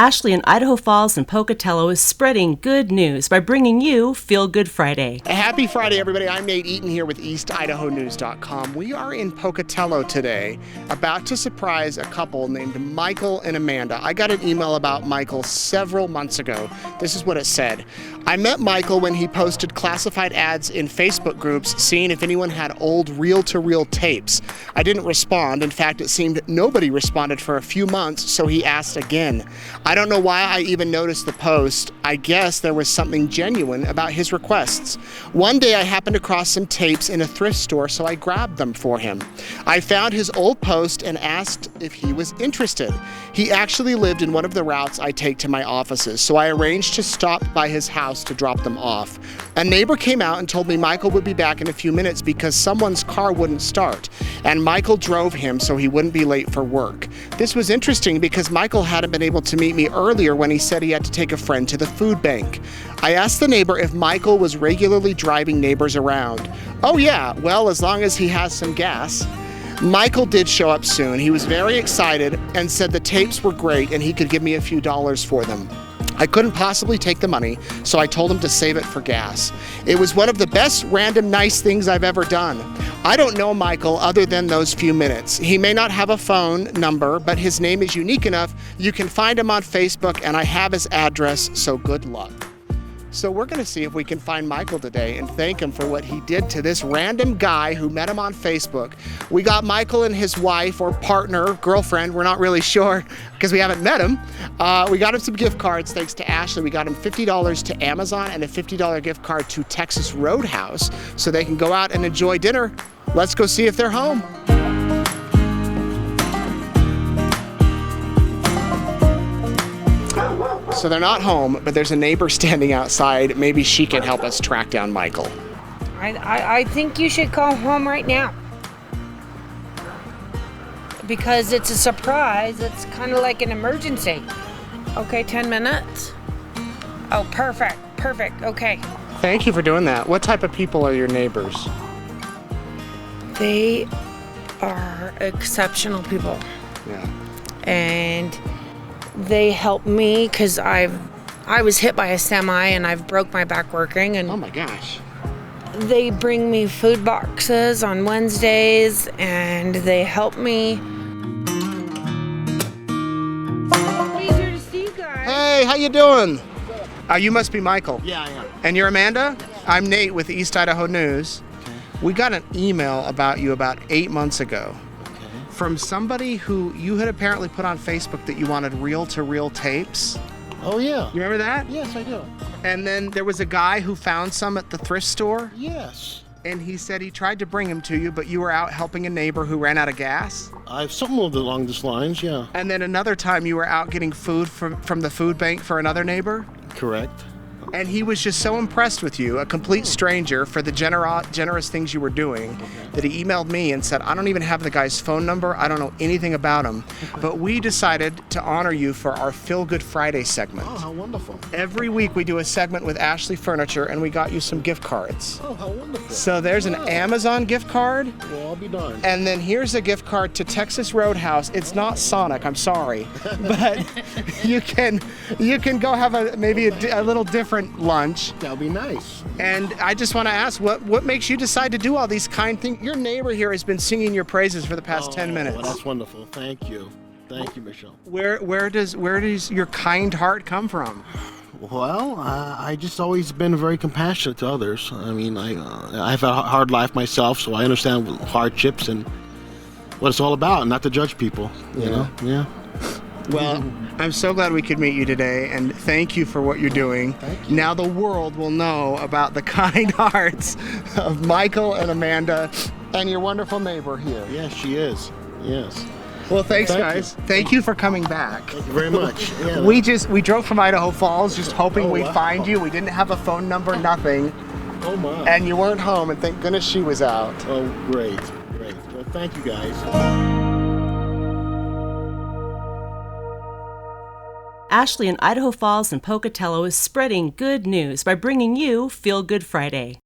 Ashley in Idaho Falls and Pocatello is spreading good news by bringing you Feel Good Friday. Happy Friday, everybody. I'm Nate Eaton here with EastIdahoNews.com. We are in Pocatello today, about to surprise a couple named Michael and Amanda. I got an email about Michael several months ago. This is what it said. I met Michael when he posted classified ads in Facebook groups, seeing if anyone had old reel-to-reel tapes. I didn't respond. In fact, it seemed nobody responded for a few months, so he asked again. I don't know why I even noticed the post. I guess there was something genuine about his requests. One day I happened across some tapes in a thrift store, so I grabbed them for him. I found his old post and asked if he was interested. He actually lived in one of the routes I take to my offices, so I arranged to stop by his house to drop them off. A neighbor came out and told me Michael would be back in a few minutes because someone's car wouldn't start, and Michael drove him so he wouldn't be late for work. This was interesting because Michael hadn't been able to meet me earlier when he said he had to take a friend to the food bank. I asked the neighbor if Michael was regularly driving neighbors around. Oh yeah, well, as long as he has some gas. Michael did show up soon. He was very excited and said the tapes were great and he could give me a few dollars for them. I couldn't possibly take the money, so I told him to save it for gas. It was one of the best random nice things I've ever done. I don't know Michael other than those few minutes. He may not have a phone number, but his name is unique enough. You can find him on Facebook, and I have his address, so good luck. So we're going to see if we can find Michael today and thank him for what he did to this random guy who met him on Facebook. We got Michael and his wife or partner, girlfriend, we're not really sure because we haven't met him. We got him some gift cards thanks to Ashley. We got him $50 to Amazon and a $50 gift card to Texas Roadhouse so they can go out and enjoy dinner. Let's go see if they're home. So they're not home, but there's a neighbor standing outside. Maybe she can help us track down Michael. I think you should call home right now. Because it's a surprise. It's kind of like an emergency. Okay, 10 minutes. Oh, perfect. Okay. Thank you for doing that. What type of people are your neighbors? They are exceptional people. Yeah. And they help me because I was hit by a semi and I've broke my back working. And oh my gosh. They bring me food boxes on Wednesdays and they help me. Easier to see, guys. Hey, how you doing? You must be Michael. Yeah, I am. And you're Amanda? I'm Nate with East Idaho News. Okay. We got an email about you about 8 months ago. Okay. From somebody who you had apparently put on Facebook that you wanted reel-to-reel tapes. Oh, yeah. You remember that? Yes, I do. And then there was a guy who found some at the thrift store. Yes. And he said he tried to bring them to you, but you were out helping a neighbor who ran out of gas. I've something along these lines, yeah. And then another time you were out getting food from the food bank for another neighbor. Correct. And he was just so impressed with you, a complete stranger, for the generous things you were doing, that he emailed me and said, I don't even have the guy's phone number. I don't know anything about him. But we decided to honor you for our Feel Good Friday segment. Oh, how wonderful. Every week we do a segment with Ashley Furniture, and we got you some gift cards. Oh, how wonderful. So there's an Amazon gift card. Well, I'll be darned. And then here's a gift card to Texas Roadhouse. It's not Sonic, I'm sorry. But you can go have maybe a little different lunch. That'll be nice. And I just want to ask, what makes you decide to do all these kind things? Your neighbor here has been singing your praises for the past 10 minutes. Well, that's wonderful. Thank you. Thank you, Michelle. Where does your kind heart come from? Well, I just always been very compassionate to others. I mean, I've had a hard life myself, so I understand hardships and what it's all about, not to judge people, you know? Yeah. Well, I'm so glad we could meet you today, and thank you for what you're doing. Thank you. Now the world will know about the kind hearts of Michael and Amanda and your wonderful neighbor here. Yes, she is. Yes. Well, thanks, Thank guys. Thank you for coming back. Thank you very much. Yeah. We drove from Idaho Falls just hoping we'd wow. find you. We didn't have a phone number, nothing. Oh, my. And you weren't home, and thank goodness she was out. Oh, great. Well, thank you, guys. Ashley in Idaho Falls and Pocatello is spreading good news by bringing you Feel Good Friday.